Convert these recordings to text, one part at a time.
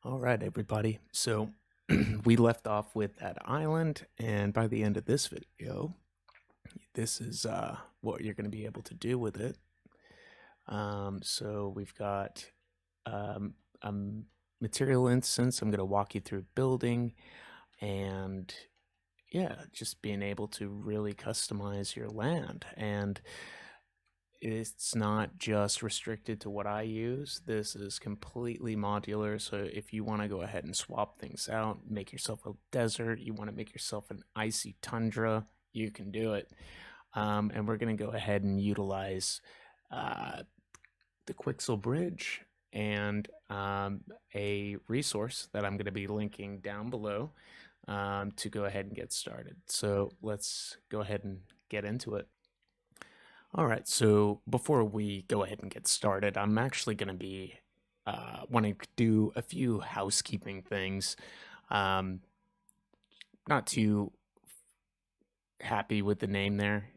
All right, everybody. So we left off with that island, and by the end of this video, this is what you're going to be able to do with it. So we've got a material instance. I'm going to walk you through building, and yeah, just being able to really customize your land. And it's not just restricted to what I use. This is completely modular. So if you want to go ahead and swap things out, make yourself a desert, you want to make yourself an icy tundra, you can do it. And we're going to go ahead and utilize the Quixel Bridge and a resource that I'm going to be linking down below to go ahead and get started. So let's go ahead and get into it. All right, so before we go ahead and get started, I'm actually going to be wanting to do a few housekeeping things. Not too happy with the name there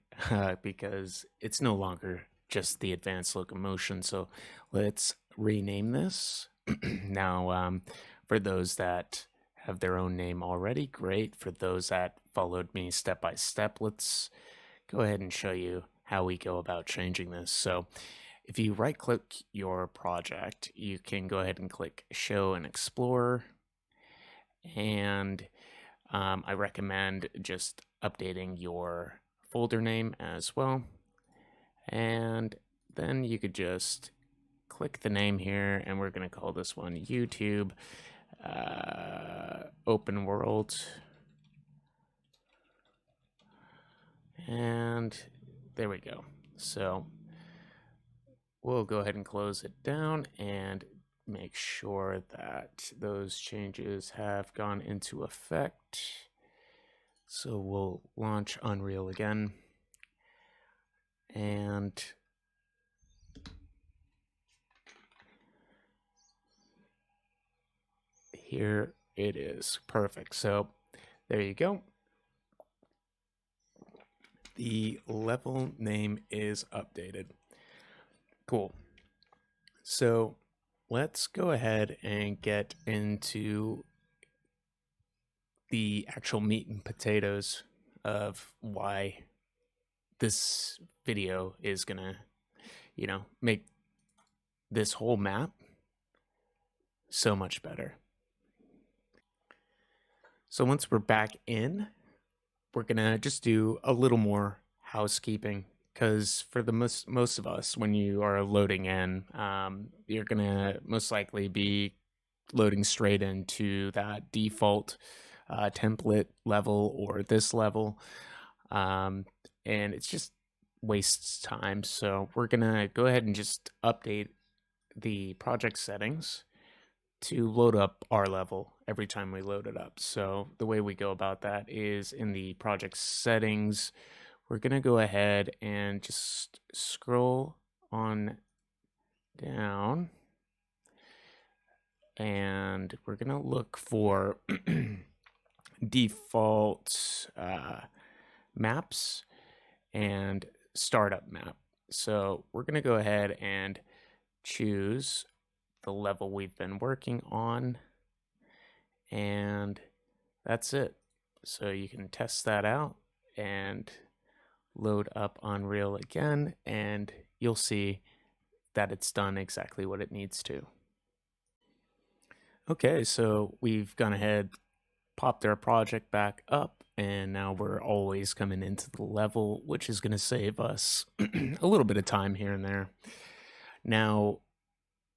because it's no longer just the advanced locomotion. So let's rename this. Now, for those that have their own name already, great. For those that followed me step by step, let's go ahead and show you how we go about changing this. So if you right click your project, you can go ahead and click show and explore. And I recommend just updating your folder name as well. And then you could just click the name here, and we're going to call this one YouTube Open World. And there we go. So we'll go ahead and close it down and make sure that those changes have gone into effect. So we'll launch Unreal again. And here it is. Perfect. So there you go. The level name is updated. Cool. So let's go ahead and get into the actual meat and potatoes of why this video is gonna, make this whole map so much better. So once we're back in, we're gonna just do a little more housekeeping, because for the most of us, when you are loading in, you're gonna most likely be loading straight into that default template level or this level, and it's just wastes time. So we're gonna go ahead and just update the project settings to load up our level every time we load it up. So the way we go about that is in the project settings, we're going to go ahead and just scroll on down, and we're going to look for default maps and startup map. So we're going to go ahead and choose the level we've been working on, and that's it. So you can test that out and load up Unreal again, and you'll see that it's done exactly what it needs to. Okay, so we've gone ahead, popped our project back up, and now we're always coming into the level, which is going to save us a little bit of time here and there. Now,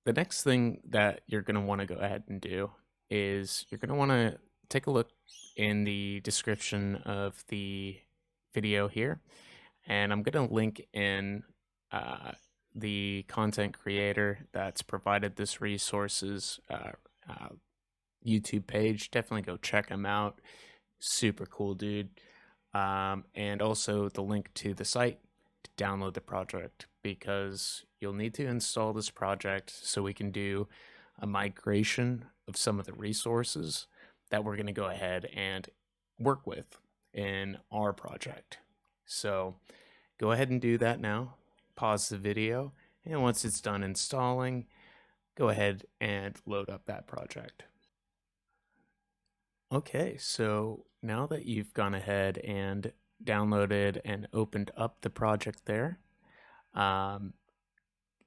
the next thing that you're going to want to go ahead and do is you're going to want to take a look in the description of the video here, and I'm going to link in the content creator that's provided this resources YouTube page. Definitely go check him out. Super cool dude. And also the link to the site to download the project, because you'll need to install this project so we can do a migration of some of the resources that we're going to go ahead and work with in our project. So go ahead and do that now. Pause the video, and once it's done installing, go ahead and load up that project. Okay, so now that you've gone ahead and downloaded and opened up the project there, um,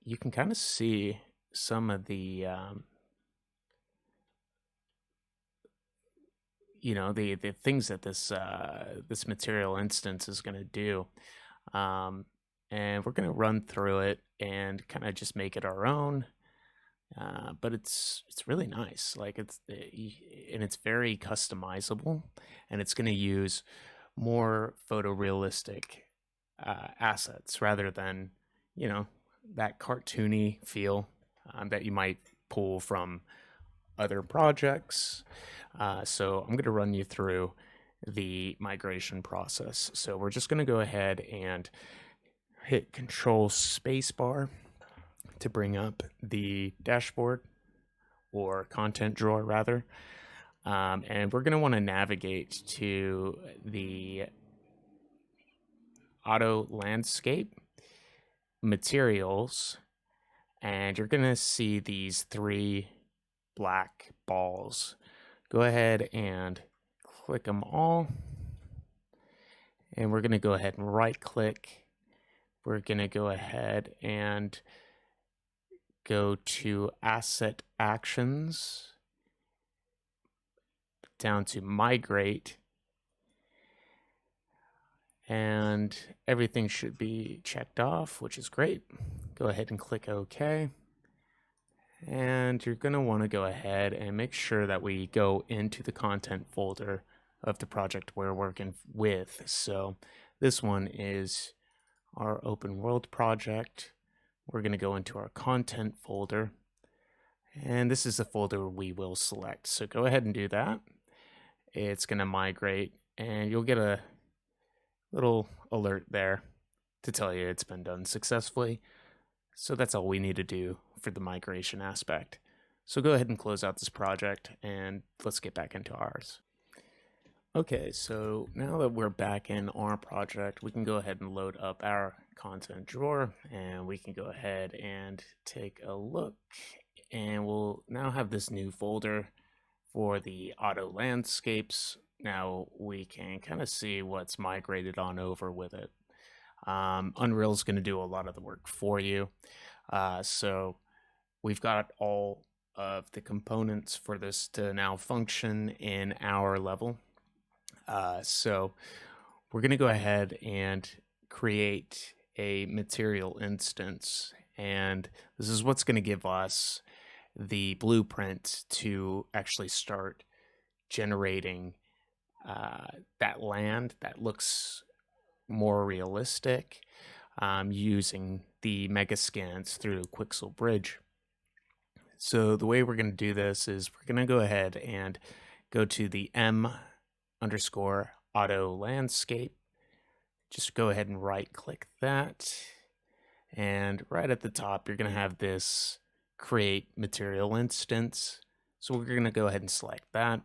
you can kind of see some of the, the things that this material instance is going to do. Um, and we're going to run through it and kind of just make it our own. But it's really nice. Like and it's very customizable, and it's going to use more photorealistic assets rather than you know that cartoony feel that you might pull from other projects. So I'm going to run you through the migration process. So we're just going to go ahead and hit Control Spacebar to bring up the dashboard or content drawer rather. And we're going to want to navigate to the auto landscape materials, and you're going to see these three black balls. Go ahead and click them all, and we're going to go ahead and right click. We're going to go ahead and go to Asset Actions, down to Migrate, and everything should be checked off, which is great. Go ahead and click OK. And you're going to want to go ahead and make sure that we go into the content folder of the project we're working with. So this one is our open world project. We're going to go into our content folder, and this is the folder we will select. So go ahead and do that. It's going to migrate, and you'll get a little alert there to tell you it's been done successfully. So that's all we need to do for the migration aspect. So go ahead and close out this project, and let's get back into ours. Okay, so now that we're back in our project, we can go ahead and load up our content drawer, and we can go ahead and take a look, and we'll now have this new folder for the auto landscapes. Now we can kind of see what's migrated on over with it. Unreal is going to do a lot of the work for you. So we've got all of the components for this to now function in our level. So we're going to go ahead and create a material instance, and this is what's going to give us the blueprint to actually start generating that land that looks more realistic, using the mega scans through Quixel Bridge. So the way we're going to do this is we're going to go ahead and go to the M_auto landscape. Just go ahead and right click that, and right at the top you're going to have this create material instance. So we're going to go ahead and select that,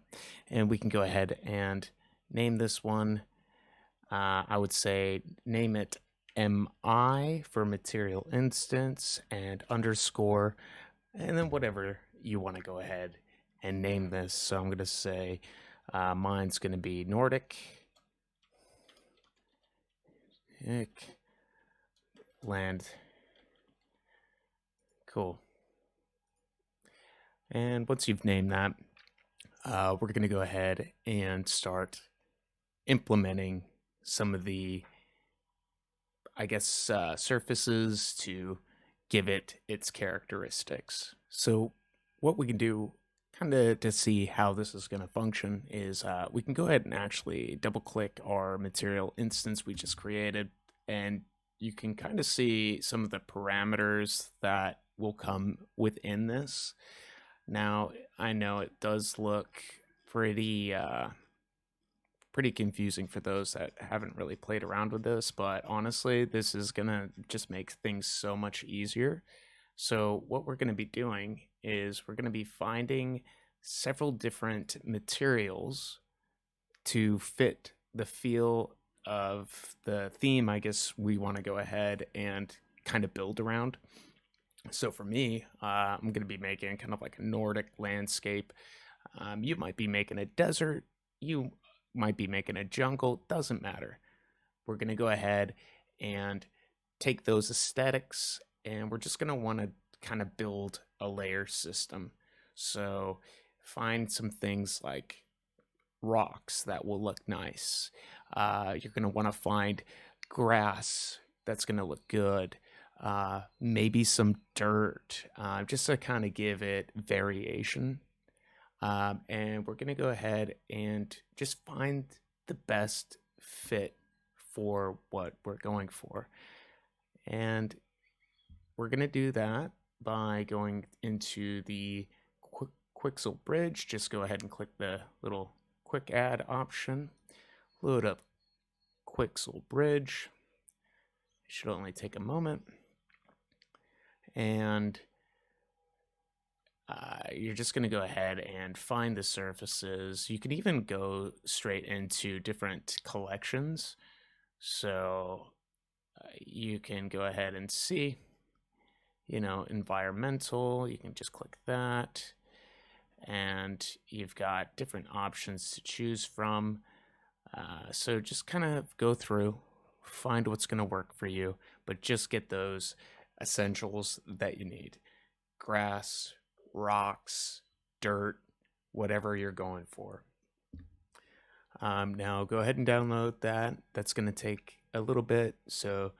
and we can go ahead and name this one. I would say name it MI for material instance, and underscore, and then whatever you want to go ahead and name this. So I'm going to say mine's going to be Nordic land. Cool. And once you've named that, we're going to go ahead and start implementing some of the, surfaces to give it its characteristics. So what we can do kind of to see how this is going to function is we can go ahead and actually double click our material instance we just created, and you can kind of see some of the parameters that will come within this. Now, I know it does look pretty confusing for those that haven't really played around with this, but honestly, this is gonna just make things so much easier. So what we're gonna be doing is we're gonna be finding several different materials to fit the feel of the theme, I guess we want to go ahead and kind of build around. So for me, I'm going to be making kind of like a Nordic landscape. You might be making a desert, you might be making a jungle, doesn't matter. We're going to go ahead and take those aesthetics, and we're just going to want to kind of build a layer system. So find some things like rocks that will look nice. You're going to want to find grass that's going to look good. Maybe some dirt, just to kind of give it variation. And we're going to go ahead and just find the best fit for what we're going for. And we're going to do that by going into the Quixel Bridge. Just go ahead and click the little quick add option. Load up Quixel Bridge. It should only take a moment. And you're just going to go ahead and find the surfaces. You can even go straight into different collections. So you can go ahead and see, environmental. You can just click that. And you've got different options to choose from. So just kind of go through, find what's going to work for you, but just get those essentials that you need. Grass, rocks, dirt, whatever you're going for. Now go ahead and download that. That's going to take a little bit, so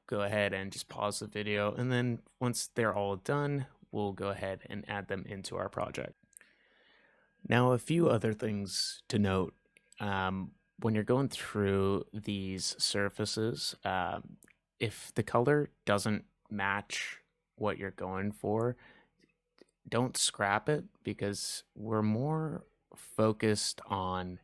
go ahead and just pause the video, and then once they're all done, we'll go ahead and add them into our project. Now, a few other things to note. When you're going through these surfaces, if the color doesn't match what you're going for, don't scrap it, because we're more focused on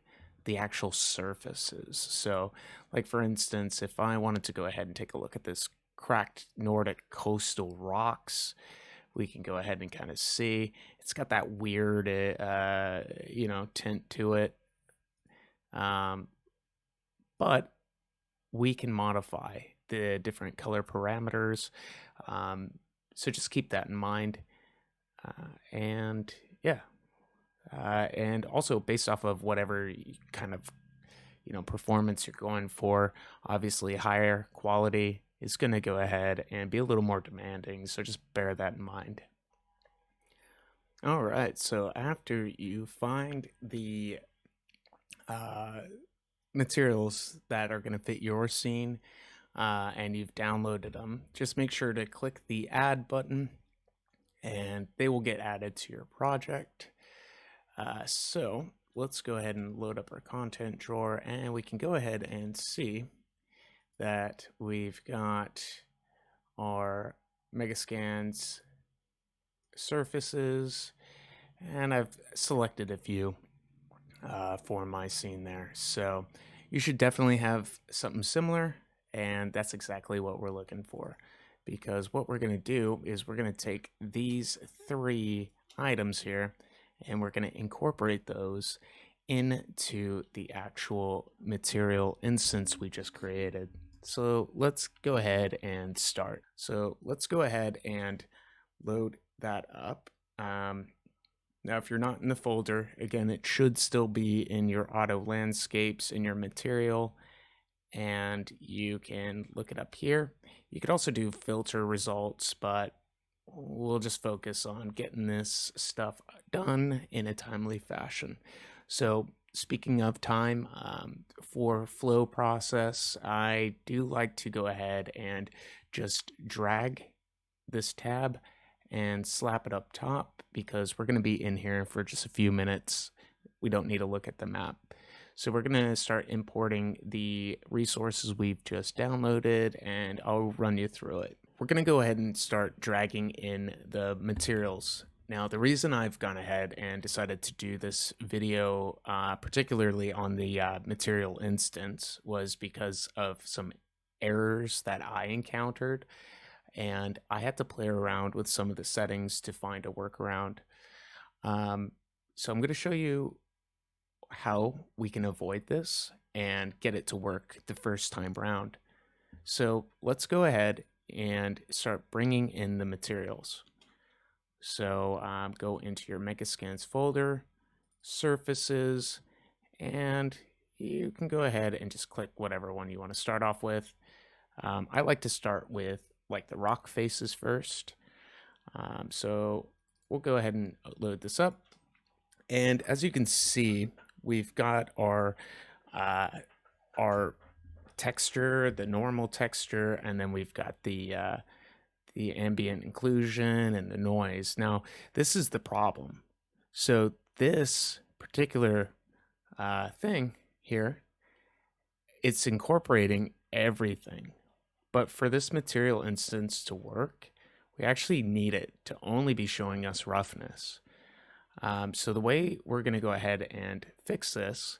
the actual surfaces. So, like for instance, if I wanted to go ahead and take a look at this cracked Nordic coastal rocks, we can go ahead and kind of see it's got that weird, tint to it. But we can modify the different color parameters. So just keep that in mind. And yeah. And also based off of whatever kind of, performance you're going for, obviously higher quality is going to go ahead and be a little more demanding. So just bear that in mind. All right. So after you find the materials that are going to fit your scene, and you've downloaded them, just make sure to click the add button and they will get added to your project. So let's go ahead and load up our content drawer, and we can go ahead and see that we've got our Megascans surfaces, and I've selected a few for my scene there. So you should definitely have something similar, and that's exactly what we're looking for, because what we're going to do is we're going to take these 3 items here and we're going to incorporate those into the actual material instance we just created. So let's go ahead and start. So let's go ahead and load that up. Now, if you're not in the folder, again, it should still be in your auto landscapes in your material, and you can look it up here. You could also do filter results, but we'll just focus on getting this stuff done in a timely fashion. So speaking of time, for flow process, I do like to go ahead and just drag this tab and slap it up top, because we're going to be in here for just a few minutes. We don't need to look at the map. So we're going to start importing the resources we've just downloaded, and I'll run you through it. We're going to go ahead and start dragging in the materials. Now, the reason I've gone ahead and decided to do this video, particularly on the material instance, was because of some errors that I encountered, and I had to play around with some of the settings to find a workaround. So I'm going to show you how we can avoid this and get it to work the first time round. So let's go ahead and start bringing in the materials. So go into your Megascans folder, surfaces, and you can go ahead and just click whatever one you want to start off with. I like to start with like the rock faces first. So we'll go ahead and load this up. And as you can see, we've got our texture, the normal texture, and then we've got the ambient inclusion and the noise. Now, this is the problem. So this particular thing here, it's incorporating everything. But for this material instance to work, we actually need it to only be showing us roughness. So the way we're going to go ahead and fix this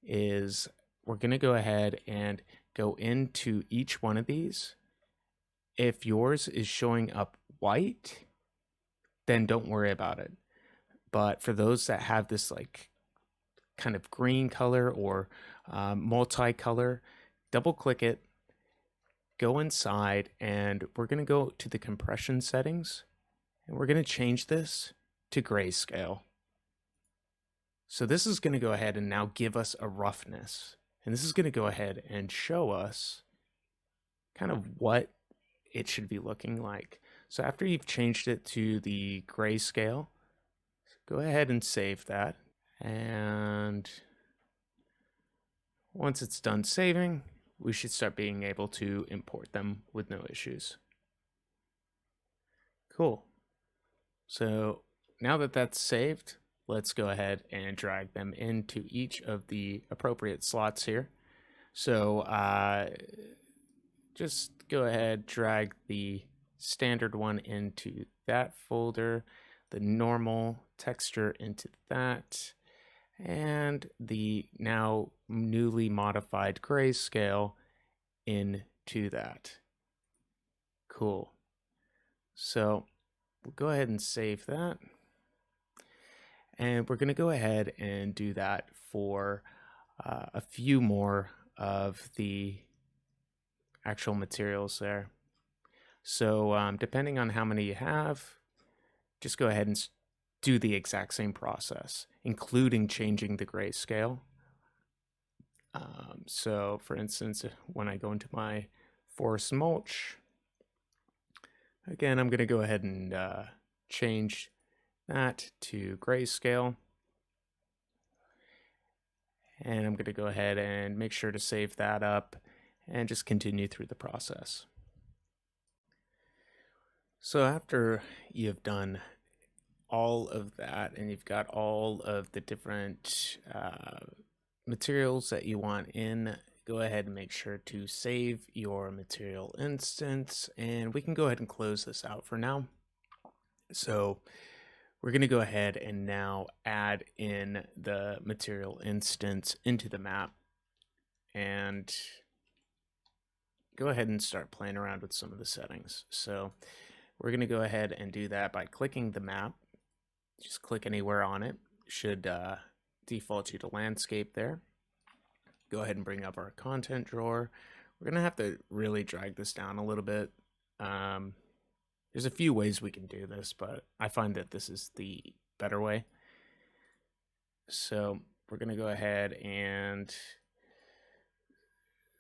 is we're going to go ahead and go into each one of these. If yours is showing up white, then don't worry about it. But for those that have this like kind of green color or multicolor, double click it, go inside, and we're going to go to the compression settings, and we're going to change this to grayscale. So this is going to go ahead and now give us a roughness. And this is going to go ahead and show us kind of what it should be looking like. So after you've changed it to the grayscale, go ahead and save that. And once it's done saving, we should start being able to import them with no issues. Cool. So now that that's saved, let's go ahead and drag them into each of the appropriate slots here. So just go ahead, drag the standard one into that folder, the normal texture into that, and the now newly modified grayscale into that. Cool. So we'll go ahead and save that. And we're going to go ahead and do that for a few more of the actual materials there. So depending on how many you have, just go ahead and do the exact same process, including changing the grayscale. So for instance, when I go into my forest mulch, again, I'm going to go ahead and change that to grayscale. And I'm going to go ahead and make sure to save that up and just continue through the process. So after you've done all of that and you've got all of the different materials that you want in, go ahead and make sure to save your material instance, and we can go ahead and close this out for now. So we're going to go ahead and now add in the material instance into the map and go ahead and start playing around with some of the settings. So we're going to go ahead and do that by clicking the map. Just click anywhere on it. Should default you to landscape there. Go ahead and bring up our content drawer. We're going to have to really drag this down a little bit. There's a few ways we can do this, but I find that this is the better way. So we're going to go ahead and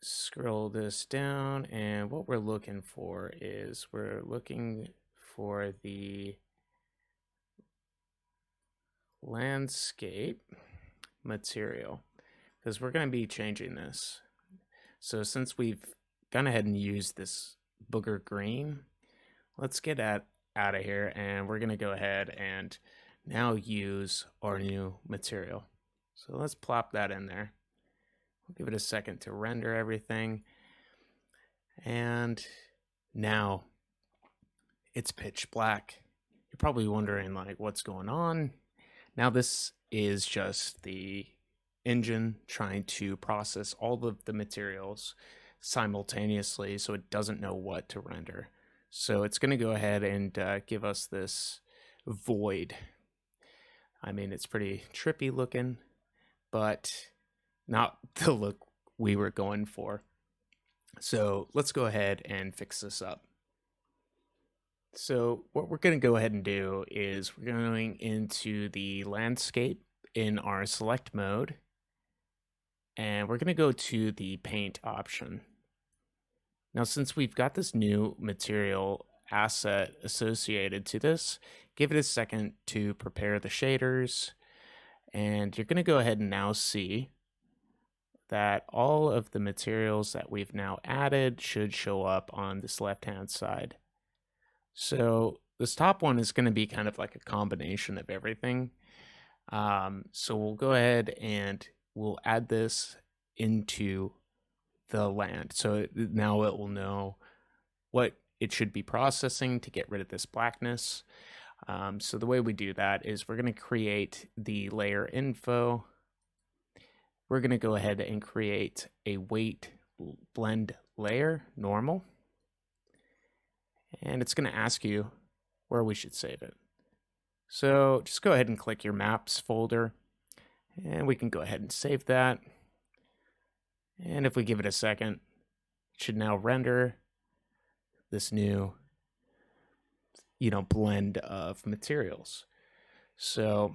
scroll this down, and what we're looking for is we're looking for the landscape material, because we're going to be changing this. So since we've gone ahead and used this booger green, let's get out of here, and we're going to go ahead and now use our new material. So let's plop that in there. We'll give it a second to render everything. And now it's pitch black. You're probably wondering like what's going on. Now this is just the engine trying to process all of the materials simultaneously, so it doesn't know what to render. So it's going to go ahead and give us this void. I mean, it's pretty trippy looking, but not the look we were going for. So let's go ahead and fix this up. So what we're going to go ahead and do is we're going into the landscape in our select mode, and we're going to go to the paint option. Now, since we've got this new material asset associated to this, give it a second to prepare the shaders, and you're going to go ahead and now see that all of the materials that we've now added should show up on this left-hand side. So this top one is going to be kind of like a combination of everything. So we'll go ahead and we'll add this into the land. So now it will know what it should be processing to get rid of this blackness. So the way we do that is we're going to create the layer info. We're going to go ahead and create a weight blend layer, normal. And it's going to ask you where we should save it. So just go ahead and click your maps folder, and we can go ahead and save that. And if we give it a second, it should now render this new, blend of materials. So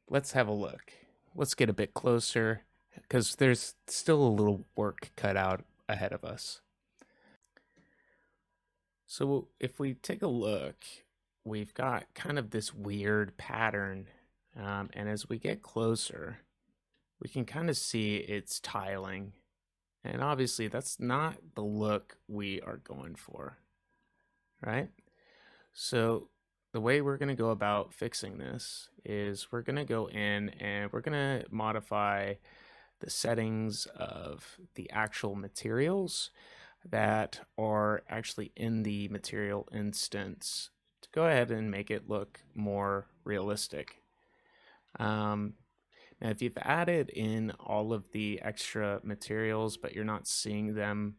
let's have a look. Let's get a bit closer because there's still a little work cut out ahead of us. So if we take a look, we've got kind of this weird pattern. And as we get closer, we can kind of see it's tiling. And obviously that's not the look we are going for, right? So the way we're going to go about fixing this is we're going to go in and we're going to modify the settings of the actual materials that are actually in the material instance to go ahead and make it look more realistic. Now, if you've added in all of the extra materials, but you're not seeing them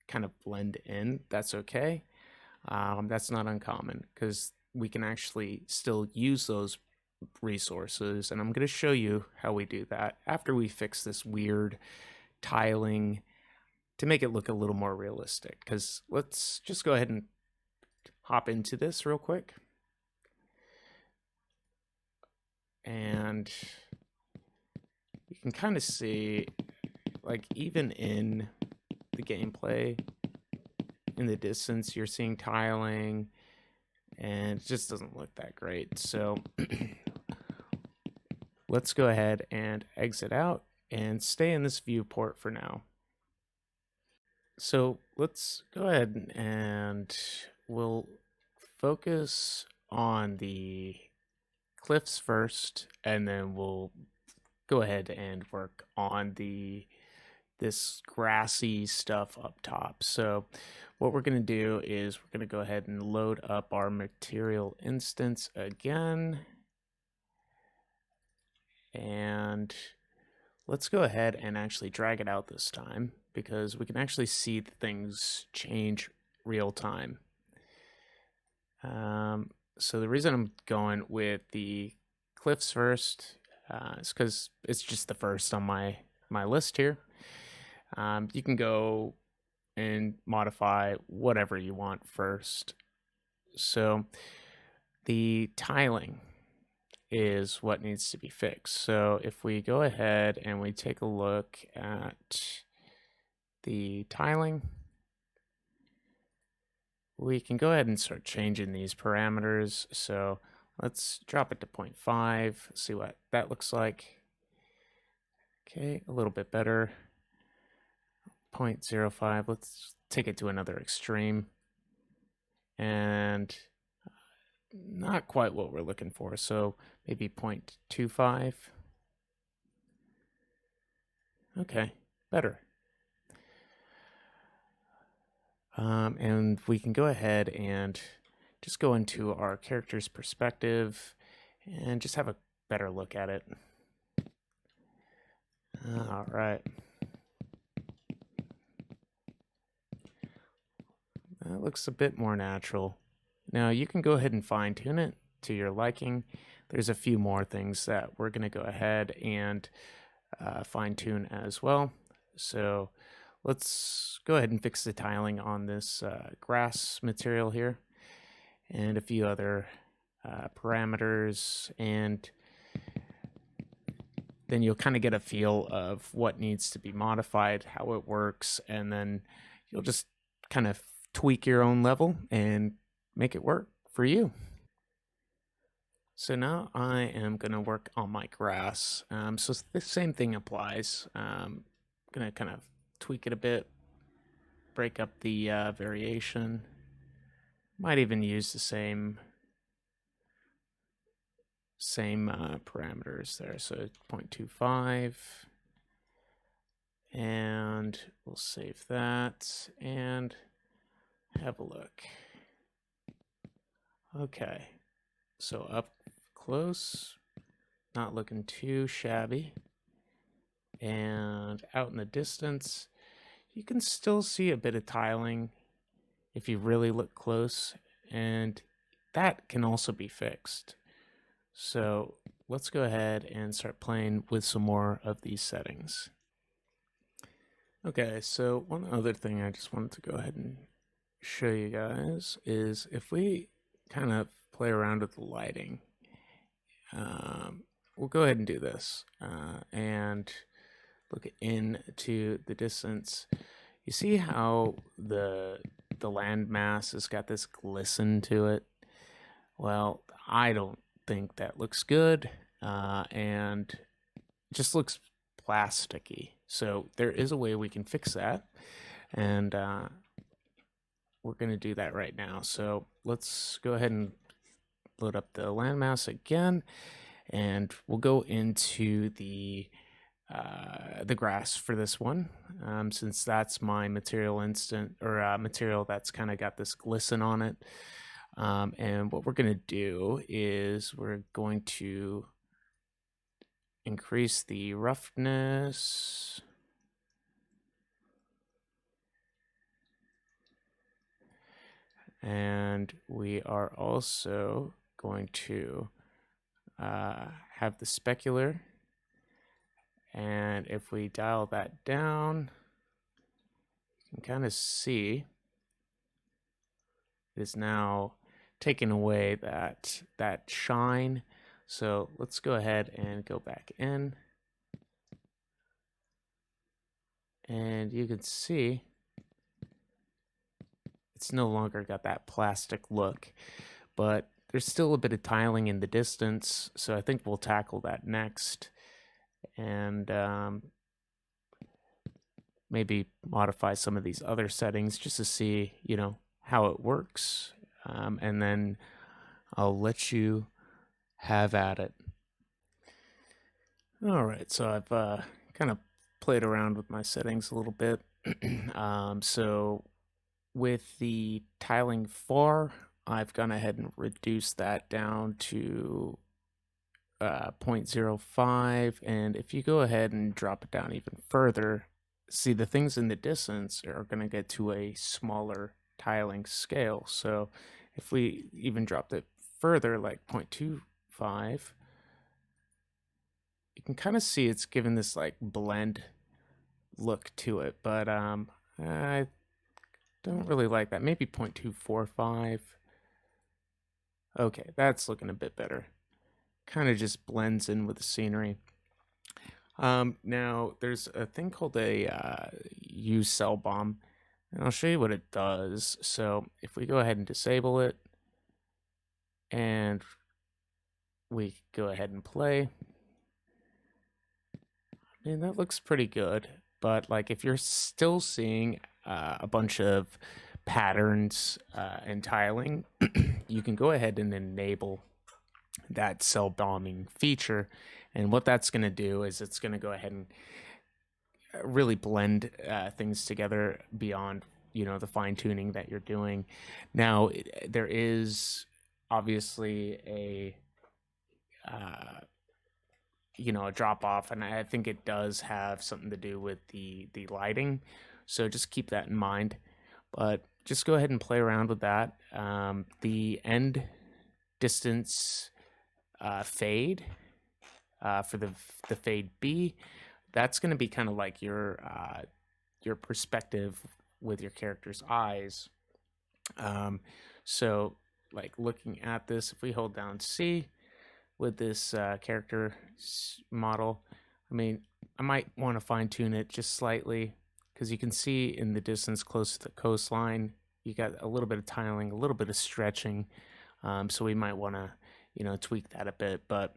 kind of blend in, that's okay. That's not uncommon because we can actually still use those resources. And I'm going to show you how we do that after we fix this weird tiling to make it look a little more realistic. Because let's just go ahead and hop into this real quick. And you can kind of see, like, even in the gameplay, in the distance, you're seeing tiling, and it just doesn't look that great. So let's go ahead and exit out and stay in this viewport for now. So let's go ahead and we'll focus on the cliffs first, and then we'll go ahead and work on this grassy stuff up top. So what we're going to do is we're going to go ahead and load up our material instance again. And let's go ahead and actually drag it out this time because we can actually see things change real time. So the reason I'm going with the cliffs first is because it's just the first on my list here. You can go and modify whatever you want first. So the tiling is what needs to be fixed. So if we go ahead and we take a look at the tiling, we can go ahead and start changing these parameters. So let's drop it to 0.5, see what that looks like. Okay, a little bit better. 0.05, let's take it to another extreme. And not quite what we're looking for, so maybe 0.25. Okay, better. And we can go ahead and just go into our character's perspective and just have a better look at it. All right. That looks a bit more natural. Now you can go ahead and fine tune it to your liking. There's a few more things that we're going to go ahead and fine tune as well. So let's go ahead and fix the tiling on this grass material here and a few other parameters, and then you'll kind of get a feel of what needs to be modified, how it works, and then you'll just kind of tweak your own level and make it work for you. So now I am going to work on my grass. So the same thing applies. Going to kind of tweak it a bit, break up the variation. Might even use the same parameters there. So 0.25, and we'll save that and have a look. Okay, so up close, not looking too shabby, and out in the distance, you can still see a bit of tiling if you really look close, and that can also be fixed. So let's go ahead and start playing with some more of these settings. Okay, so one other thing I just wanted to go ahead and show you guys is if we kind of play around with the lighting, we'll go ahead and do this and look into the distance. You see how the land mass has got this glisten to it? Well, I don't think that looks good, and it just looks plasticky. So there is a way we can fix that, and we're going to do that right now. So let's go ahead and load up the landmass again, and we'll go into the grass for this one, since that's my material material that's kind of got this glisten on it. And what we're going to do is we're going to increase the roughness. And we are also going to have the specular. And if we dial that down, you can kind of see it is now taking away that shine. So let's go ahead and go back in. And you can see it's no longer got that plastic look, but there's still a bit of tiling in the distance. So I think we'll tackle that next, and maybe modify some of these other settings just to see, how it works. And then I'll let you have at it. All right, so I've kind of played around with my settings a little bit. So with the tiling far, I've gone ahead and reduced that down to 0.05. And if you go ahead and drop it down even further, see the things in the distance are going to get to a smaller tiling scale. So if we even dropped it further, like 0.25, you can kind of see it's given this like blend look to it, but I don't really like that. Maybe 0.245. Okay, that's looking a bit better. Kind of just blends in with the scenery. Now there's a thing called a use cell bomb, and I'll show you what it does. So if we go ahead and disable it, and we go ahead and play, I mean, that looks pretty good. But like, if you're still seeing a bunch of patterns and tiling, you can go ahead and enable that cell bombing feature. And what that's going to do is it's going to go ahead and really blend things together beyond, the fine tuning that you're doing. Now, there is obviously a a drop off, and I think it does have something to do with the lighting. So just keep that in mind. But just go ahead and play around with that. The end distance fade for the fade B, that's going to be kind of like your your perspective with your character's eyes. Um, so, like looking at this, if we hold down C with this character model, I mean, I might want to fine tune it just slightly because you can see in the distance close to the coastline, you got a little bit of tiling, a little bit of stretching. So we might want to, tweak that a bit, but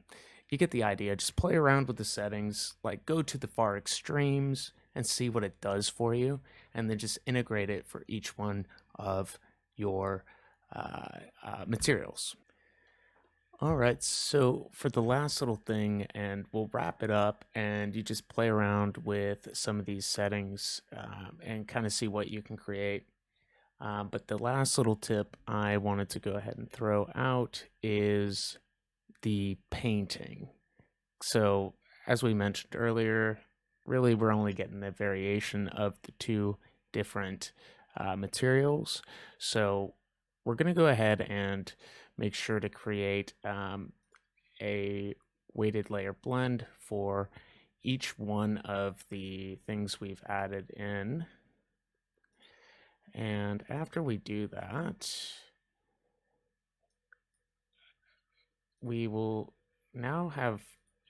you get the idea. Just play around with the settings, like go to the far extremes and see what it does for you, and then just integrate it for each one of your materials. All right, so for the last little thing, and we'll wrap it up, and you just play around with some of these settings and kind of see what you can create. But the last little tip I wanted to go ahead and throw out is the painting. So, as we mentioned earlier, really we're only getting a variation of the two different materials. So, we're going to go ahead and make sure to create a weighted layer blend for each one of the things we've added in. And after we do that, we will now have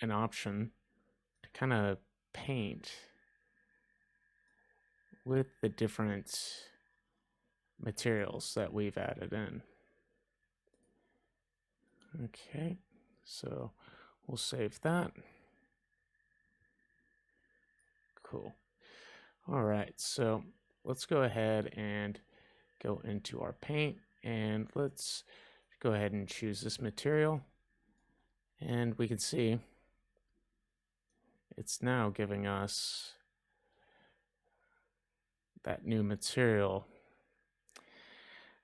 an option to kind of paint with the different materials that we've added in. Okay, so we'll save that. Cool. All right, so let's go ahead and go into our paint, and let's go ahead and choose this material, and we can see it's now giving us that new material.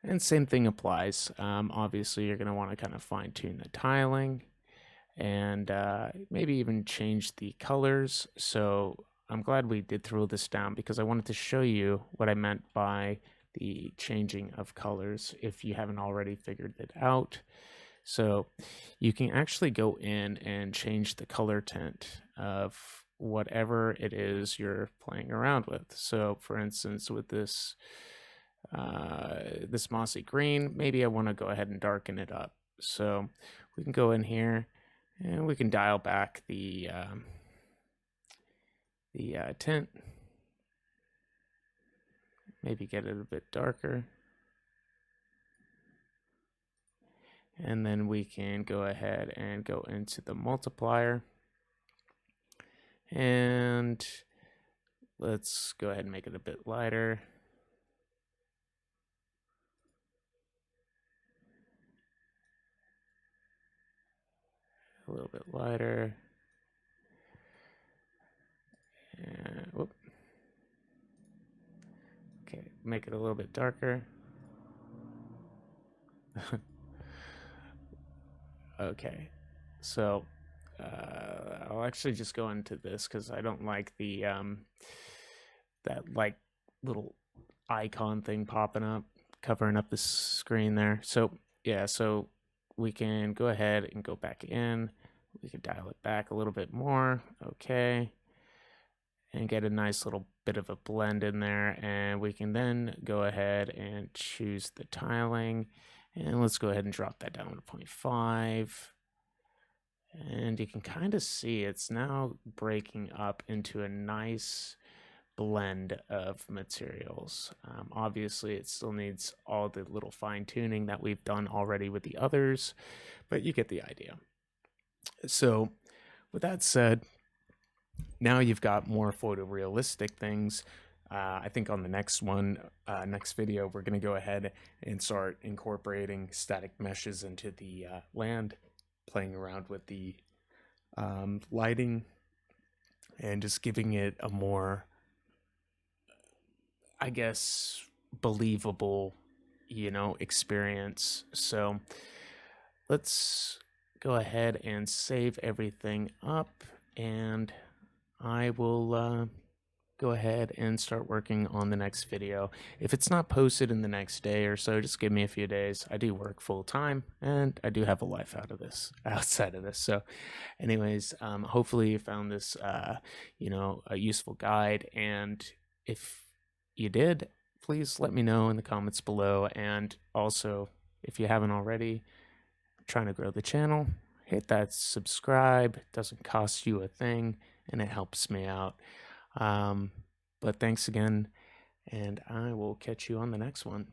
And same thing applies. Obviously, you're going to want to kind of fine tune the tiling and maybe even change the colors. So I'm glad we did throw this down because I wanted to show you what I meant by the changing of colors if you haven't already figured it out. So you can actually go in and change the color tint of whatever it is you're playing around with. So for instance, with this this mossy green, maybe I want to go ahead and darken it up. So we can go in here and we can dial back the tint, maybe get it a bit darker. And then we can go ahead and go into the multiplier. And let's go ahead and make it a bit lighter. A little bit lighter. And whoop. Okay, make it a little bit darker. Okay, so I'll actually just go into this because I don't like the that like little icon thing popping up, covering up the screen there. So yeah, so we can go ahead and go back in. We can dial it back a little bit more. Okay. And get a nice little bit of a blend in there. And we can then go ahead and choose the tiling. And let's go ahead and drop that down to 0.5. And you can kind of see it's now breaking up into a nice blend of materials. Obviously, it still needs all the little fine tuning that we've done already with the others, but you get the idea. So, with that said, now you've got more photorealistic things. I think on the next next video, we're going to go ahead and start incorporating static meshes into the land, playing around with the lighting, and just giving it a more, I guess, believable, experience. So let's go ahead and save everything up, and I will go ahead and start working on the next video. If it's not posted in the next day or so, just give me a few days. I do work full time and I do have a life outside of this. So anyways, hopefully you found this, a useful guide, and if you did, please let me know in the comments below. And also, if you haven't already, trying to grow the channel, hit that subscribe. It doesn't cost you a thing and it helps me out. Um, but thanks again, and I will catch you on the next one.